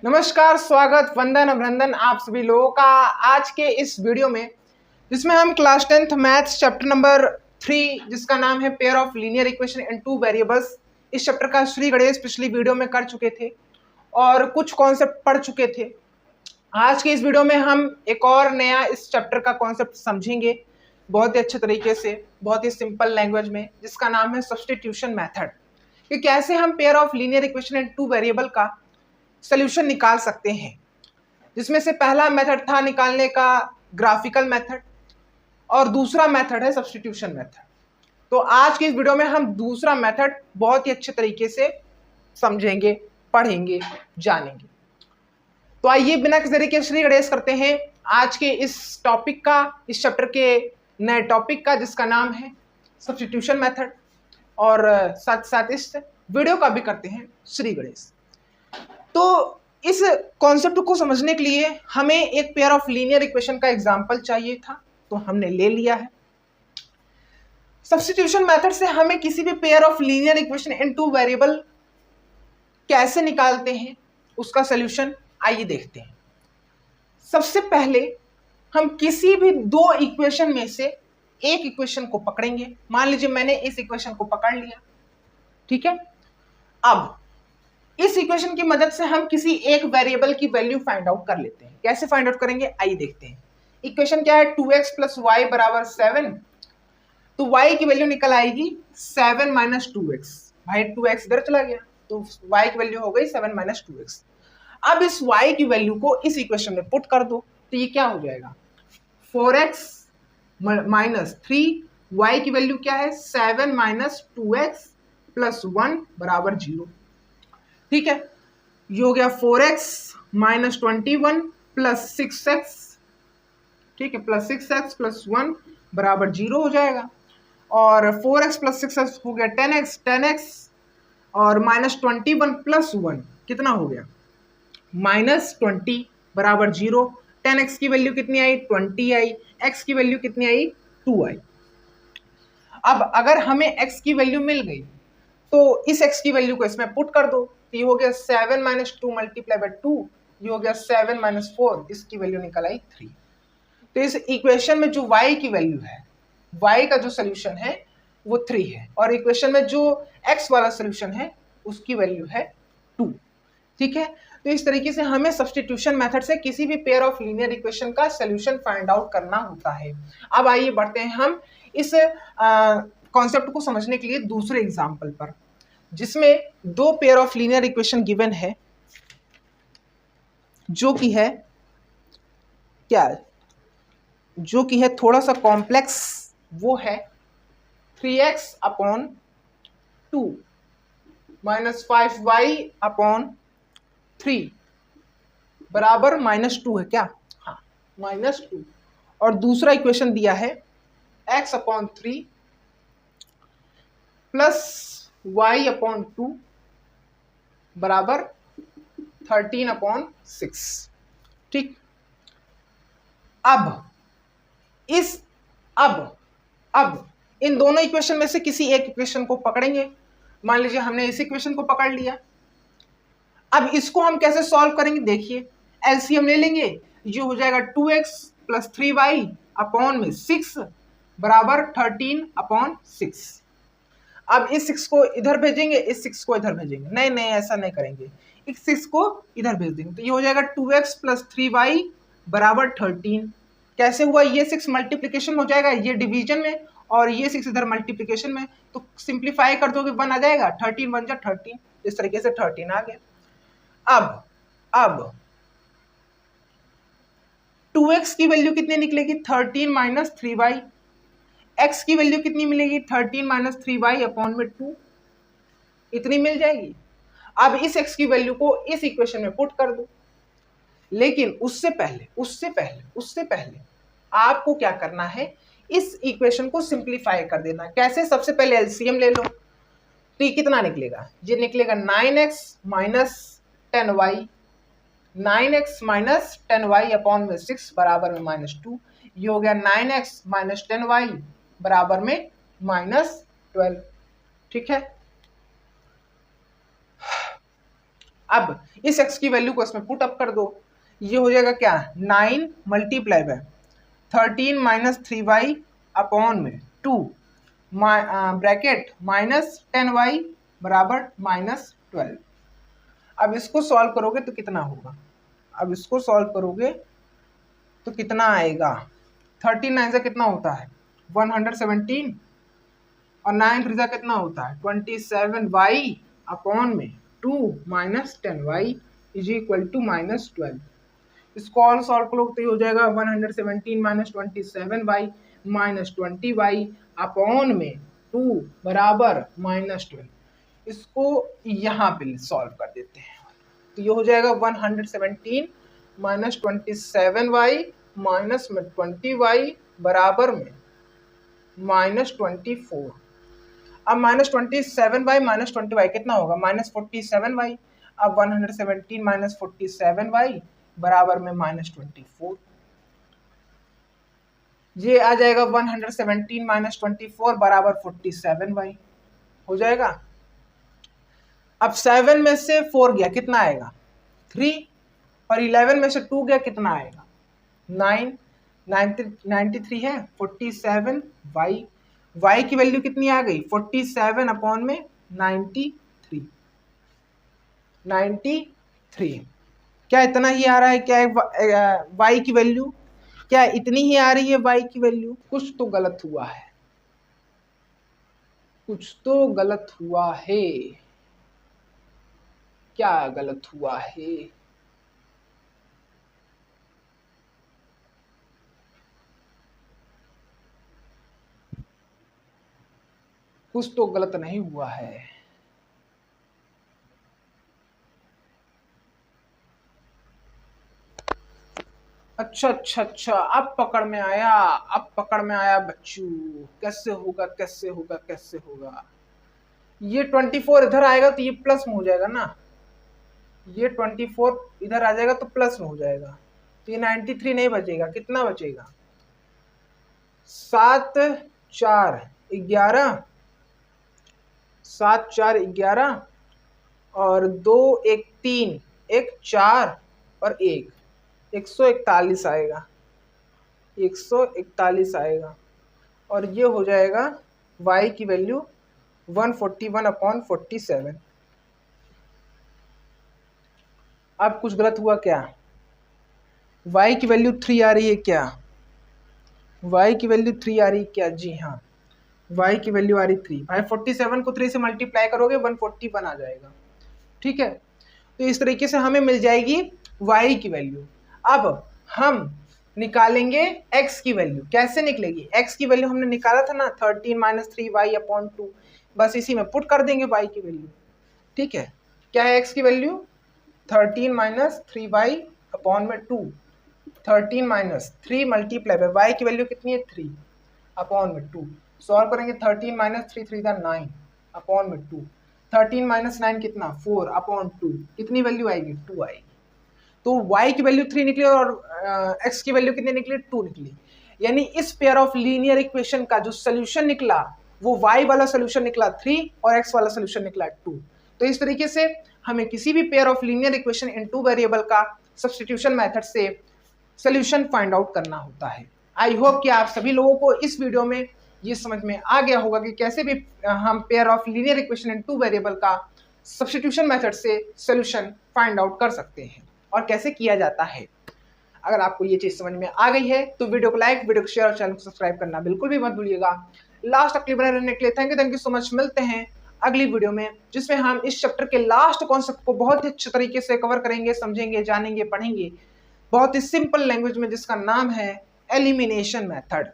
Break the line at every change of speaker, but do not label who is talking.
नमस्कार, स्वागत, वंदन, अभिनंदन आप सभी लोगों का आज के इस वीडियो में, जिसमें हम class 10th maths chapter number 3 जिसका नाम है pair of linear equation in two variables, इस चैप्टर का श्री गणेश पिछली वीडियो में कर चुके थे और कुछ कॉन्सेप्ट पढ़ चुके थे। आज के इस वीडियो में हम एक और नया इस चैप्टर का कॉन्सेप्ट समझेंगे बहुत ही अच्छे तरीके से, बहुत ही सिंपल लैंग्वेज में, जिसका नाम है सब्स्टिट्यूशन मेथड। कि कैसे हम pair of linear equation in two variable का सोल्यूशन निकाल सकते हैं, जिसमें से पहला मेथड था निकालने का ग्राफिकल मेथड और दूसरा मेथड है सब्स्टिट्यूशन मेथड। तो आज की इस वीडियो में हम दूसरा मेथड बहुत ही अच्छे तरीके से समझेंगे, पढ़ेंगे, जानेंगे। तो आइए बिना किसी तरीके श्री गणेश करते हैं आज के इस टॉपिक का, इस चैप्टर के नए टॉपिक का, जिसका नाम है सब्स्टिट्यूशन मेथड, और साथ साथ इस वीडियो का भी करते हैं श्री गणेश। तो इस कॉन्सेप्ट को समझने के लिए हमें एक पेयर ऑफ लीनियर इक्वेशन का एग्जांपल चाहिए था, तो हमने ले लिया है। सब्स्टिट्यूशन मेथड से हमें किसी भी pair of linear equation in two variable कैसे निकालते हैं, उसका सॉल्यूशन आइए देखते हैं। सबसे पहले हम किसी भी दो इक्वेशन में से एक इक्वेशन को पकड़ेंगे। मान लीजिए मैंने इस इक्वेशन को पकड़ लिया, ठीक है। अब इस इक्वेशन की मदद से हम किसी एक वेरिएबल की वैल्यू फाइंड आउट कर लेते हैं। कैसे फाइंड आउट करेंगे आइए देखते हैं। इक्वेशन क्या है, 2x प्लस वाई बराबर 7। तो y की वैल्यू निकल आएगी 7 माइनस 2x। भाई 2x इधर चला गया तो y की वैल्यू हो गई 7 माइनस 2x। अब इस y की वैल्यू को इस इक्वेशन में पुट कर दो तो ये क्या हो जाएगा, 4x माइनस 3। y की वैल्यू क्या है, 7 माइनस 2x प्लस 1 बराबर 0। ठीक है, ये हो गया 4x माइनस 21 प्लस 6x, ठीक है, प्लस 6x प्लस 1 बराबर 0 हो जाएगा। और 4x प्लस 6x हो गया 10x और माइनस 21 प्लस 1 कितना हो गया, माइनस 20 बराबर 0। 10x की वैल्यू कितनी आई, 20 आई। x की वैल्यू कितनी आई, 2 आई। अब अगर हमें x की वैल्यू मिल गई तो इस x की वैल्यू को इसमें पुट कर दो। ये हो गया 7 माइनस 2 मल्टीप्लाई बाय 2, ये हो गया 7 माइनस 4, इसकी वैल्यू निकल आई 3। तो इस इक्वेशन में जो y की वैल्यू है, y का जो सोल्यूशन है वो 3 है, और इक्वेशन में जो x वाला सोल्यूशन है उसकी वैल्यू है 2। ठीक है, तो इस तरीके से हमें सब्स्टिट्यूशन मेथड से किसी भी पेयर ऑफ लीनियर इक्वेशन का सोल्यूशन फाइंड आउट करना होता है। अब आइए बढ़ते हैं हम इस कॉन्सेप्ट को समझने के लिए दूसरे एग्जाम्पल पर, जिसमें दो pair of linear equation given है, जो कि है क्या, जो कि है थोड़ा सा कॉम्प्लेक्स। वो है 3x upon 2 minus 5y upon 3 बराबर माइनस 2 है क्या, हाँ माइनस 2। और दूसरा इक्वेशन दिया है x upon 3 plus y upon 2 बराबर 13 अपॉन 6। ठीक, अब इन दोनों इक्वेशन में से किसी एक इक्वेशन को पकड़ेंगे। मान लीजिए हमने इस इक्वेशन को पकड़ लिया। अब इसको हम कैसे सॉल्व करेंगे, देखिए एलसीएम ले लेंगे। ये हो जाएगा 2x प्लस 3y अपॉन में 6 बराबर 13 अपॉन 6। अब इस 6 को इधर भेजेंगे, इस 6 को इधर भेजेंगे, नहीं नहीं ऐसा नहीं करेंगे, इस 6 को इधर भेज देंगे। तो ये हो जाएगा 2x प्लस 3y बराबर 13। कैसे हुआ, ये 6 मल्टीप्लीकेशन हो जाएगा, ये डिवीजन में, और ये 6 इधर मल्टीप्लीकेशन में, तो सिंप्लीफाई कर दोगे 1 आ जाएगा, 13 1 जा 13, इस तरीके से 13 आ गया। अब 2x की वैल्यू कितनी निकलेगी, 13 माइनस 3y। x की वैल्यू कितनी मिलेगी, 13 माइनस 3y अपॉन में 2, इतनी मिल जाएगी। अब इस x की वैल्यू को इस इक्वेशन में पुट कर दो। लेकिन उससे पहले आपको क्या करना है, इस इक्वेशन को सिंप्लीफाई कर देना। कैसे, सबसे पहले एलसीएम ले लो। तो ये कितना निकलेगा, ये निकलेगा 9x minus 10y, 9x minus 10y upon में 6 बराबर में माइनस 2। ये हो गया 9x माइनस 10y बराबर में माइनस 12। ठीक है, अब इस x की वैल्यू को इसमें पुट अप कर दो, ये हो जाएगा क्या 9 multiply by 13 minus 3y upon में 2 ब्रैकेट माइनस 10y बराबर माइनस 12। अब इसको सॉल्व करोगे तो कितना होगा, अब इसको सॉल्व करोगे तो कितना आएगा, 39 से कितना होता है 117 और 9 3 कितना होता है 27y अपॉन में 2 minus 10y is equal to minus 12। इसको ऑल सॉल्व करोगे तो ये हो जाएगा 117 minus 27y minus 20y upon में 2 बराबर माइनस 12। इसको यहाँ पे सॉल्व कर देते हैं तो ये हो जाएगा 117 माइनस 27y माइनस में 20y बराबर में माइनस 24। अब माइनस 27y माइनस 20y कितना होगा माइनस 47y। अब 117 माइनस 47y बराबर में माइनस 24। ये आ जाएगा 117 माइनस 24 बराबर 47y हो जाएगा। अब 7 में से 4 गया कितना आएगा 3 और 11 में से 2 गया कितना आएगा 9, 93 है 47 y की वैल्यू कितनी आ गई 47 अपॉन में 93। क्या इतना ही आ रहा है क्या y की वैल्यू, क्या इतनी ही आ रही है y की वैल्यू? कुछ तो गलत हुआ है, कुछ तो गलत हुआ है। क्या गलत हुआ है? कुछ तो गलत नहीं हुआ है। अच्छा अच्छा अच्छा, अब पकड़ में आया, अब पकड़ में आया बच्चू। कैसे होगा कैसे होगा कैसे होगा? ये 24 इधर आएगा तो ये प्लस में हो जाएगा ना, ये 24 इधर आ जाएगा तो प्लस में हो जाएगा, तो ये 93 नहीं बचेगा। कितना बचेगा 7 4 11, 7 4 11 और 2 1 3 1 4 और 1 141 आएगा, 141 आएगा। और ये हो जाएगा y की वैल्यू 141 अपॉन 47। अब कुछ गलत हुआ क्या? y की वैल्यू 3 आ रही है क्या? y की वैल्यू 3 आ रही है क्या? जी हाँ, y की वैल्यू आ रही 3। भाई 47 को 3 से मल्टीप्लाई करोगे 141 आ जाएगा। ठीक है, तो इस तरीके से हमें मिल जाएगी y की वैल्यू। अब हम निकालेंगे x की वैल्यू। कैसे निकलेगी? x की वैल्यू हमने निकाला था ना 13 माइनस 3y अपॉन 2, बस इसी में पुट कर देंगे y की वैल्यू। ठीक है, क्या है x की वैल्यू 13 माइनस 3y अपॉन में 2, 13 माइनस 3 मल्टीप्लाई बाय y की वैल्यू कितनी है 3 अपॉन में 2। सॉल्व करेंगे 13 माइनस 3 3 9 अपॉन में 2, 13 माइनस 9 कितना 4 अपॉन 2, कितनी वैल्यू आएगी 2 आएगी। तो y की वैल्यू 3 निकली और x की वैल्यू कितनी निकली 2 निकली। यानी इस पेयर ऑफ लीनियर इक्वेशन का जो सोल्यूशन निकला वो y वाला सोल्यूशन निकला 3 और x वाला सोल्यूशन निकला 2। तो इस तरीके से हमें किसी भी pair of linear equation in 2 variable का सब्स्टिट्यूशन मेथड से सोल्यूशन फाइंड आउट करना होता है। आई होप कि आप सभी लोगों को इस वीडियो में ये समझ में आ गया होगा कि कैसे भी हम pair of linear equation in 2 variable का सब्स्टिट्यूशन मेथड से सोल्यूशन फाइंड आउट कर सकते हैं और कैसे किया जाता है। अगर आपको ये चीज समझ में आ गई है तो वीडियो को लाइक, वीडियो को शेयर और चैनल को सब्सक्राइब करना बिल्कुल भी मत भूलिएगा। लास्ट तक बने रहने के लिए थैंक यू सो मच। मिलते हैं अगली वीडियो में जिसमें हम इस चैप्टर के लास्ट कॉन्सेप्ट को बहुत ही अच्छे तरीके से कवर करेंगे, समझेंगे, जानेंगे, पढ़ेंगे बहुत ही सिंपल लैंग्वेज में, जिसका नाम है एलिमिनेशन मेथड।